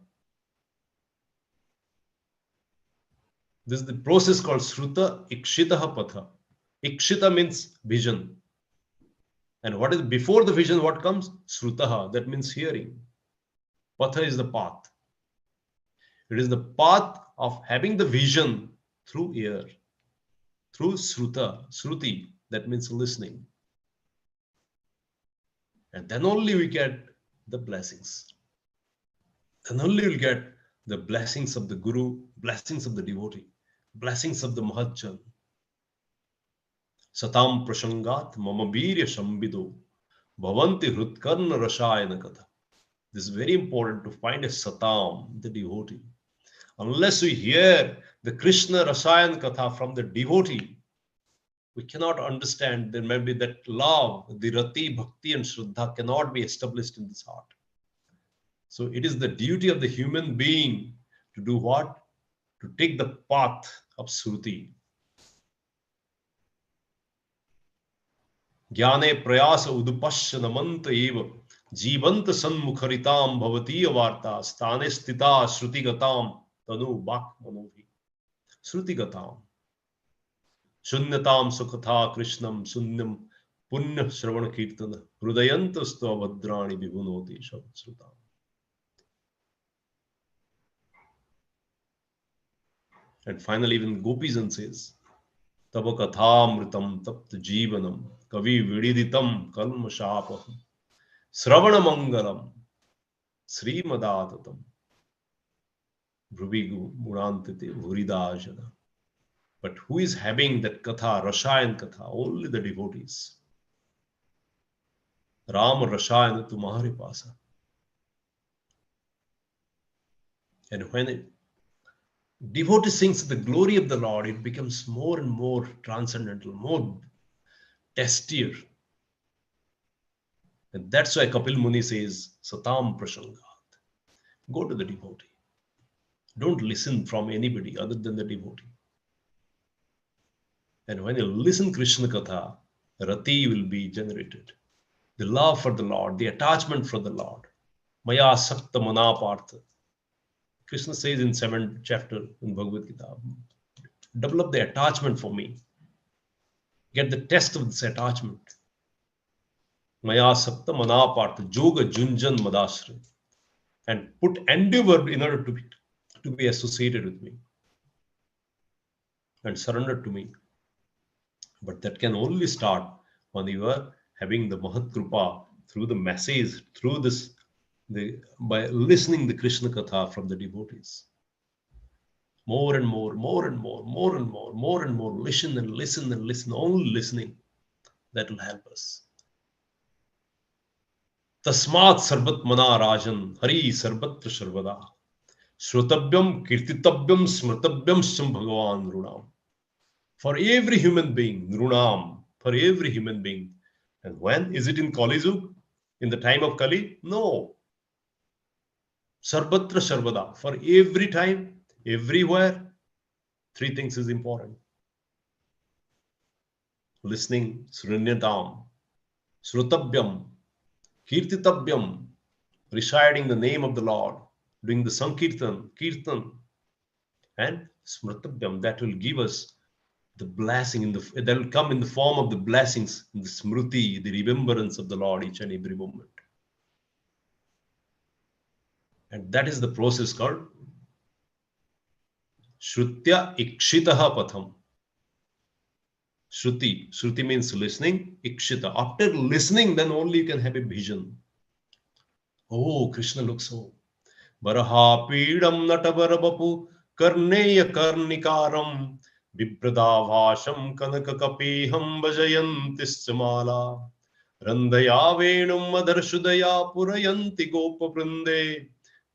This is the process called Shruta Ikshitaha Patha. Ikshita means vision. And what is before the vision? What comes? Shrutaha, that means hearing. Patha is the path. It is the path of having the vision through ear, through Shruta, Shruti, that means listening. And then only we get the blessings. Then only we'll get the blessings of the Guru, blessings of the devotee, blessings of the Mahajjan. Satam prashangat mama virya shambido bhavanti hrutkarna rashayana katha. This is very important to find a satam, the devotee. Unless we hear the Krishna Rasayan Katha from the devotee, we cannot understand. There may be that love, the Rati, Bhakti and Shraddha cannot be established in this heart. So it is the duty of the human being to do what? To take the path of Sruti. Jnane prayasa udupasya namanta eva jivanta sanmukharitam bhavatiya varta stane stita shrutigatam tanu bak manovi. Shrutigatam. Shunyatam sukhatha krishnam sunyam punya shravana kirtana hrudayantastu abhadrani vibhunoti shabdsrutam. And finally, even Gopijan says, Tava kathamritam tapt jivanam kavi vididitam kalmashapaham sravana mangalam srimadatatam bhruvigu murantite bhuridajana. But who is having that katha, Rashayan katha? Only the devotees. Ram Rashayan tumhare pasa. And when a devotee sings the glory of the Lord, it becomes more and more transcendental, more tastier. And that's why Kapil Muni says, Satam Prashangat. Go to the devotee. Don't listen from anybody other than the devotee. And when you listen Krishna Katha, Rati will be generated. The love for the Lord, the attachment for the Lord. Maya Sakta Manapartha. Krishna says in 7th chapter in Bhagavad Gita, develop the attachment for me. Get the test of this attachment. Maya Sakta Manapartha, Yoga Junjan Madashri. And put endeavor in order to be associated with me. And surrender to me. But that can only start when you are having the Mahat Krupa through the message, through this, by listening the Krishna Katha from the devotees. More and more, more and more, more and more, more and more, listen and listen and listen, only listening, that will help us. Tasmat sarvat mana rajan, hari sarvatra sarvada, shrotabyam kirtitabyam smrtabyam sham bhagavan runam. For every human being, Nrunam, for every human being. And when? Is it in Kali Yug? In the time of Kali? No. Sarvatra Sarvada. For every time, everywhere, three things is important. Listening, Srinyatam, Srutabyam, Kirtitabyam, reciting the name of the Lord, doing the Sankirtan, Kirtan, and Smritabhyam, that will give us the blessing that will come in the form of the blessings, in the Smriti, the remembrance of the Lord each and every moment. And that is the process called Shrutya Ikshitaha Patham. Shruti means listening, Ikshita. After listening, then only you can have a vision. Oh, Krishna looks so. Baraha Pidam Natabarabapu Karneya Karnikaram Vipradavasham Kanakakapiham Vajayantistamala Randaya Venum Madarshudaya Purayanti Gopaprinde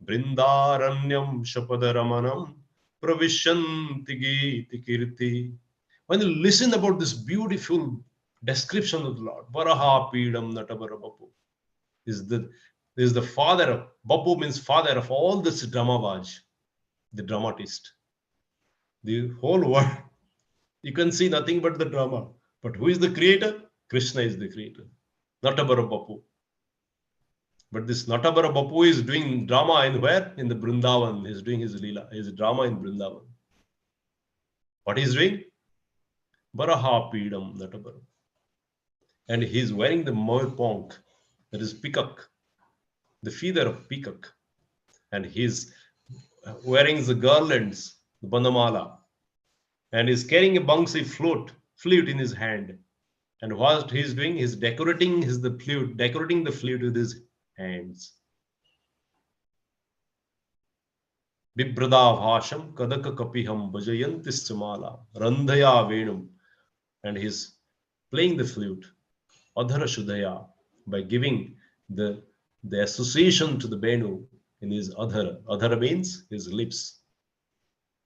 Brindaranyam Shapadaramanam Pravishanti Giti Kirti. When you listen about this beautiful description of the Lord, Varaha Pidam Natabarabapu is the father of, Bapu means father of all this Dramavaj, the dramatist. The whole world, you can see nothing but the drama. But who is the creator? Krishna is the creator, Natabara Bapu. But this Natabara Bapu is doing drama in where? In the Vrindavan. He's doing his Leela, his drama in Vrindavan. What he's doing? Baraha Pidam Natabara. And he's wearing the Moirponk, that is peacock, the feather of peacock. And he's wearing the garlands, the Bandamala. And he's carrying a Bangsi flute in his hand. And what he's doing, he's decorating the flute with his hands. Bibrada Bhasham Kadaka Kapiham Bhajayantistamala Randhaya Venum. And he's playing the flute, Adhara Shuddhaya, by giving the association to the Venu in his Adhara. Adhara means his lips.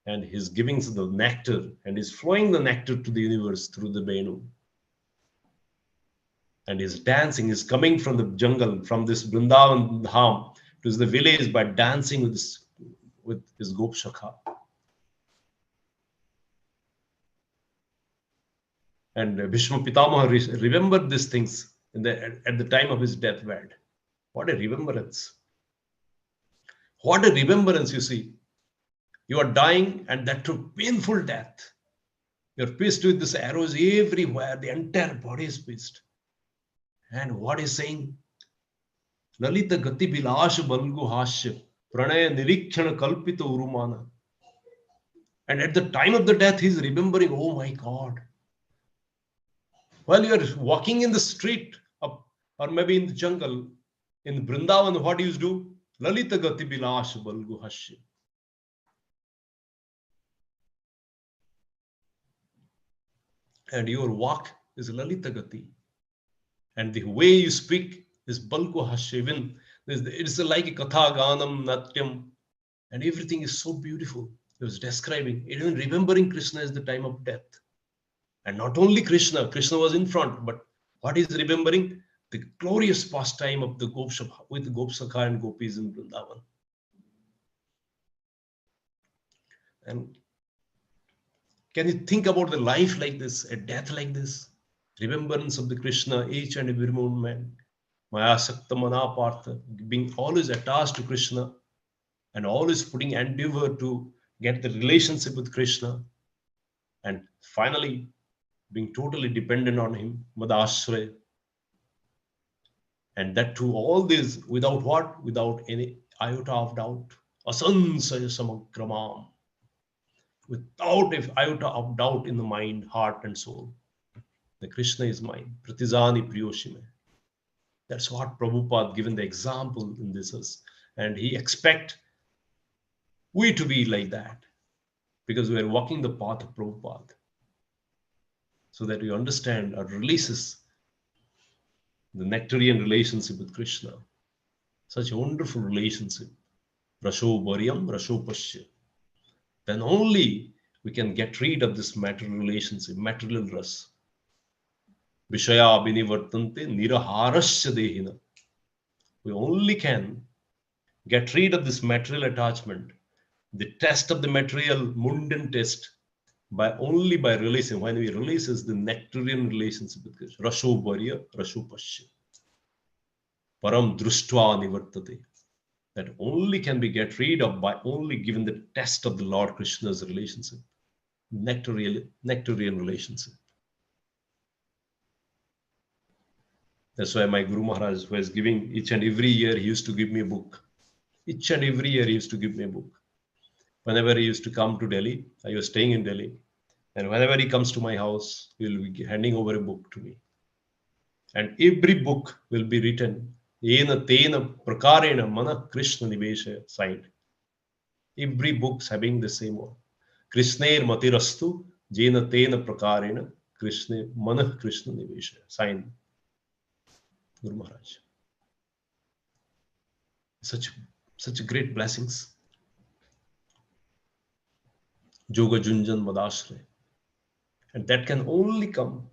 And he's giving the nectar, and he's flowing the nectar to the universe through the Venu. And he's dancing, he's coming from the jungle, from this Vrindavan Dham to the village by dancing with his Gop Sakha. And Bhishma Pitamaha remembered these things at the time of his deathbed. What a remembrance. What a remembrance, you see. You are dying, and that through painful death. You're pierced with these arrows everywhere. The entire body is pierced. And what is saying? Lalita Gati Bilash Balgu Hashya Pranaya Nirikshana Kalpita Urumana. And at the time of the death, he's remembering, oh my God. While you're walking in the street or maybe in the jungle, in Vrindavan, what do you do? Lalita Gati Bilash Balgu Hashya. And your walk is Lalita Gati. And the way you speak is Balku Hashya. It's like a Katha, Ganam, Natyam. And everything is so beautiful. He was describing, even remembering Krishna at the time of death. And not only Krishna was in front, but what is remembering? The glorious pastime of the with Gopsakha and Gopis in Vrindavan. And can you think about the life like this, a death like this? Remembrance of the Krishna each and every moment. Maya Sakta Mana Partha, being always attached to Krishna and always putting endeavor to get the relationship with Krishna. And finally, being totally dependent on him, Madashray. And that too, all this without what? Without any iota of doubt. Asansaya Samagramam. Without an iota of doubt in the mind, heart, and soul. The Krishna is mine. Pratizani Priyoshime. That's what Prabhupada given the example in this. And he expect we to be like that. Because we are walking the path of Prabhupada. So that we understand or releases the nectarian relationship with Krishna. Such a wonderful relationship. Rasho Varyam, Rasho Pashya. Then only we can get rid of this material relationship, material ras. Vishaya Binivartante Niraharasya Dehina. We only can get rid of this material attachment, the test of the material mundane test, by releasing. When we release is the nectarian relationship with Krishna. Rasho Varya, Rasho Pashya. Param Društva Nivartate. that only can be get rid of by only given the test of the Lord Krishna's relationship, nectarian relationship. That's why my Guru Maharaj was giving each and every year, he used to give me a book. Each and every year he used to give me a book. Whenever he used to come to Delhi, I was staying in Delhi, and whenever he comes to my house, he will be handing over a book to me. And every book will be written, Yena Tena Prakarena Mana Krishna Nivesha signed. Every book's having the same one. Krishner Matirastu, Jena Tena Prakarena, Krishna Mana Krishna Nivesha signed. Guru Maharaj. Such great blessings. Yoga Junjan Madashre. And that can only come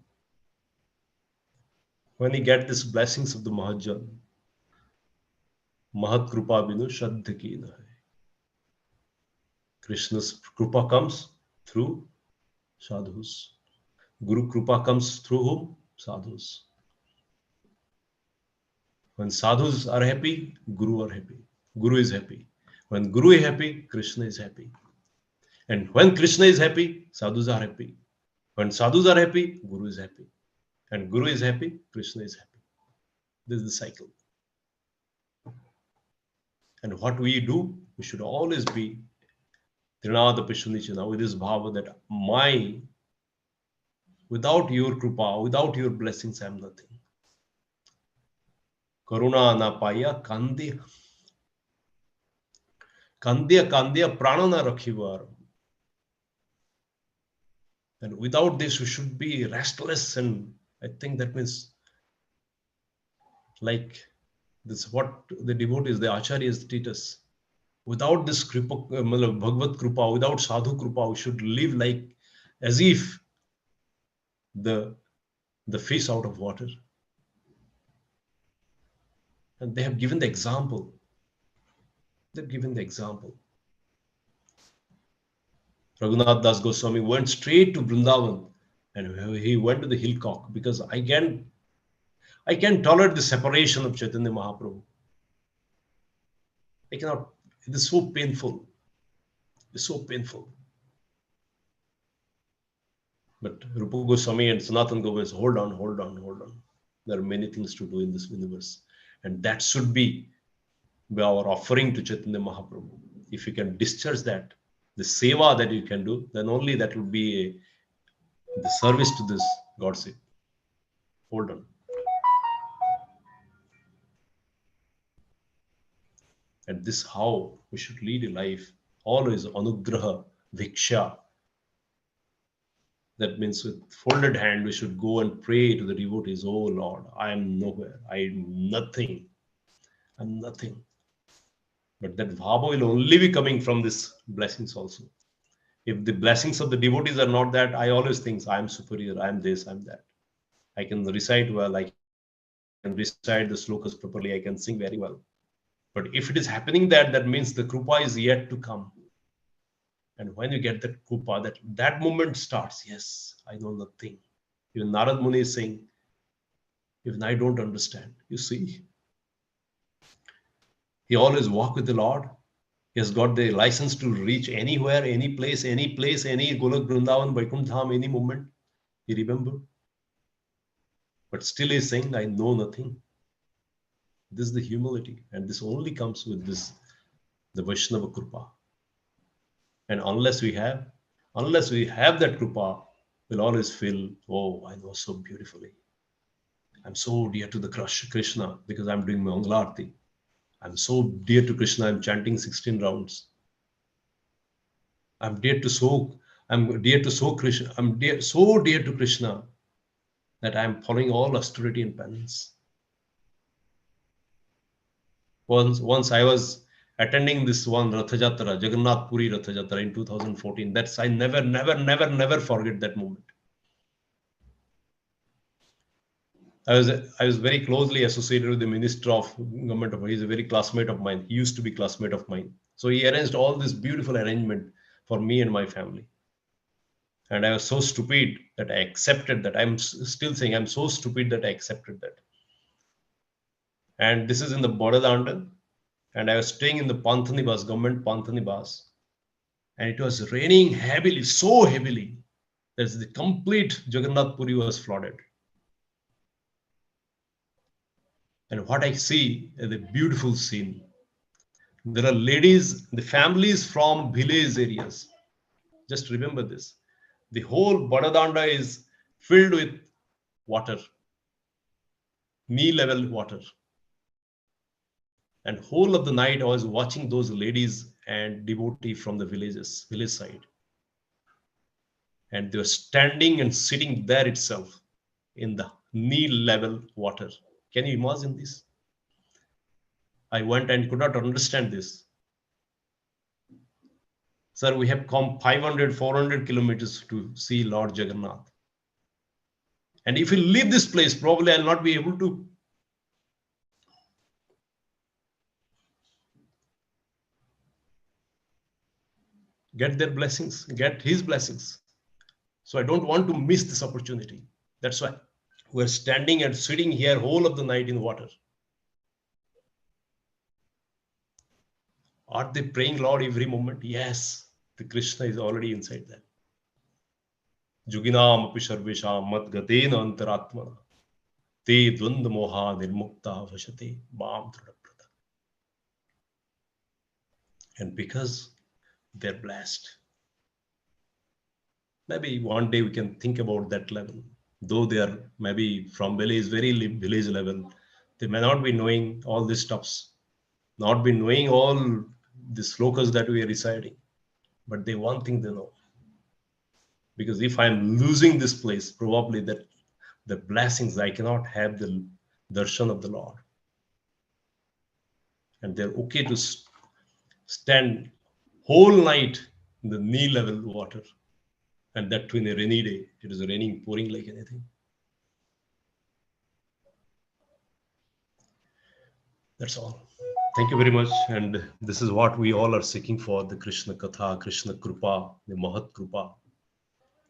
when you get these blessings of the Mahajan. Mahat Krupa Binu Shraddha Ki Nahi. Krishna's Krupa comes through sadhus. Guru Krupa comes through whom? Sadhus. When sadhus are happy, Guru are happy. Guru is happy. When Guru is happy, Krishna is happy. And when Krishna is happy, sadhus are happy. When sadhus are happy, Guru is happy. And Guru is happy, Krishna is happy. This is the cycle. And what we do, we should always be Trinada Pishunichana with this bhava that without your krupa, without your blessings, I am nothing. Karuna na paya kandya. Kandya prana na rakhivar. And without this, we should be restless. And I think that means like this, what the devotees, the acharyas teach us. Without this kripa, Bhagavad Krupa, without sadhu krupa, we should live like as if the fish out of water. And they have given the example. They've given the example. Raghunath Das Goswami went straight to Vrindavan and he went to the hillcock because I can tolerate the separation of Chaitanya Mahaprabhu. I cannot. It is so painful. It's so painful. But Rupa Goswami and Sanatana Goswami said, hold on. There are many things to do in this universe. And that should be our offering to Chaitanya Mahaprabhu. If you can discharge that, the seva that you can do, then only that will be the service to this Godship. Hold on. And this is how we should lead a life. Always anugraha, viksha. That means with folded hand, we should go and pray to the devotees. Oh Lord, I am nowhere. I am nothing. I'm nothing. But that bhava will only be coming from these blessings also. If the blessings of the devotees are not that, I always think I am superior, I am this, I am that. I can recite well, I can recite the slokas properly, I can sing very well. But if it is happening that means the krupa is yet to come. And when you get that krupa, that moment starts, yes, I know nothing. Even Narad Muni is saying, even I don't understand. You see, he always walked with the Lord. He has got the license to reach anywhere, any place, any Golok Vrindavan, Vaikuntha Dham, any moment. He remembered. But still he's saying, I know nothing. This is the humility. And this only comes with this, the Vaishnava Krupa. And unless we have that Krupa, we'll always feel, oh, I know so beautifully. I'm so dear to the Krishna because I'm doing Mangalarti. I'm so dear to Krishna, I'm chanting 16 rounds. I'm dear to so Krishna. So dear to Krishna that I'm following all austerity and penance. Once I was attending this one Ratha Jatra, Jagannath Puri Ratha Jatra in 2014. That's I never forget that moment. I was very closely associated with the Minister of Government of. He's a very classmate of mine. He used to be classmate of mine. So he arranged all this beautiful arrangement for me and my family. And I was so stupid that I accepted that. I'm still saying I'm so stupid that I accepted that. And this is in the Bodadanda. and I was staying in the Panthani bus, government Panthani bus, and it was raining heavily, so heavily that the complete Jagannath Puri was flooded. And what I see is a beautiful scene. There are ladies, the families from village areas. Just remember this. The whole Badadanda is filled with water, knee level water. And whole of the night I was watching those ladies and devotees from the village side. And they were standing and sitting there itself in the knee level water. Can you imagine this? I went and could not understand this. Sir, we have come 500, 400 kilometers to see Lord Jagannath. And if we leave this place, probably I'll not be able to get their blessings, get his blessings. So I don't want to miss this opportunity. That's why we're standing and sitting here whole of the night in water. Are they praying Lord every moment? Yes, the Krishna is already inside them. Juginam api sarvesham mat gatena antaratmana te dvanda moha nirmukta vashate mam tradaprata. And because they're blessed, maybe one day we can think about that level. Though they are maybe from village, very village level, they may not be knowing all these stuffs, not be knowing all the slokas that we are reciting. But they one thing they know. Because if I'm losing this place, probably that the blessings, I cannot have the darshan of the Lord. And they're okay to stand whole night in the knee level water. And that too in a rainy day. It is raining, pouring like anything. That's all. Thank you very much. And this is what we all are seeking for, the Krishna Katha, Krishna Krupa, the Mahat Krupa.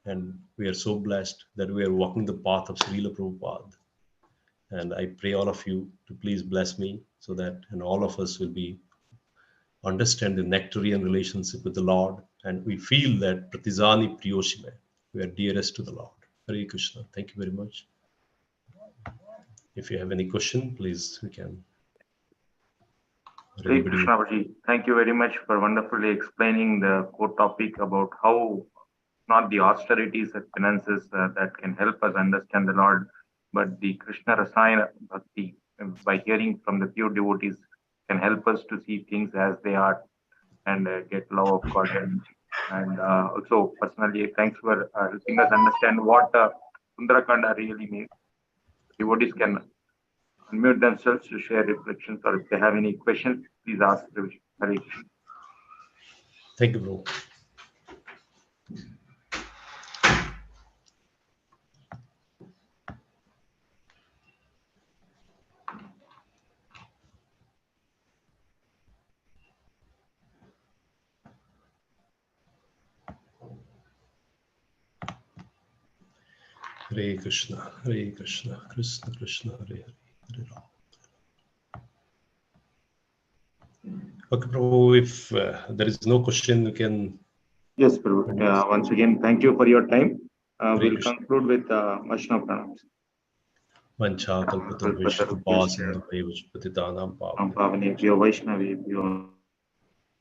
And we are so blessed that we are walking the path of Srila Prabhupada. And I pray all of you to please bless me so that and all of us will be understand the nectarian relationship with the Lord. And we feel that Pratizani Priyoshime, we are dearest to the Lord. Hare Krishna. Thank you very much. If you have any question, please, we can. Hare Krishna, Baji. Thank you very much for wonderfully explaining the core topic about how not the austerities and penances that can help us understand the Lord, but the Krishna Rasayana Bhakti, by hearing from the pure devotees, can help us to see things as they are and get love of God. And also, personally, thanks for helping us understand what Sundarakanda really means. Devotees can unmute themselves to share reflections, or if they have any questions, please ask. Hare Krishna. Thank you, bro. Hare Krishna, Krishna Krishna, Hare Hare, Hare Ram. Okay, Prabhu, if there is no question, you can. Yes, Prabhu. Once again, thank you for your time. We'll Krishna. conclude with Vaishnava Pranams. Vancha kalpatarvishya kripasindhubhaiva patitanam pavanebhyo Pavanebhyo Vaishnavebhyo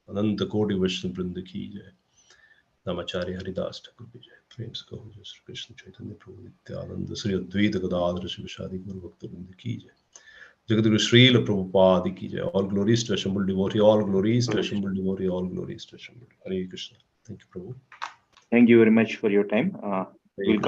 Ananta Koti Vishnu Vrinda ki jai. Namacharya Haridas Thakur ki jai. Prem se kaho jai Sri Krishna Chaitanya Prabhu Nityananda Sri Advaita Gadadhara Shivashadi Guru Bhakta Vrinda ki jai. Jagadguru Srila Prabhupada ki jai. All glories to assembled devotee, all glories to assembled devotee, all glories to assembled. Hare Krishna. Thank you, Prabhu. Thank you very much for your time. We'll conclude.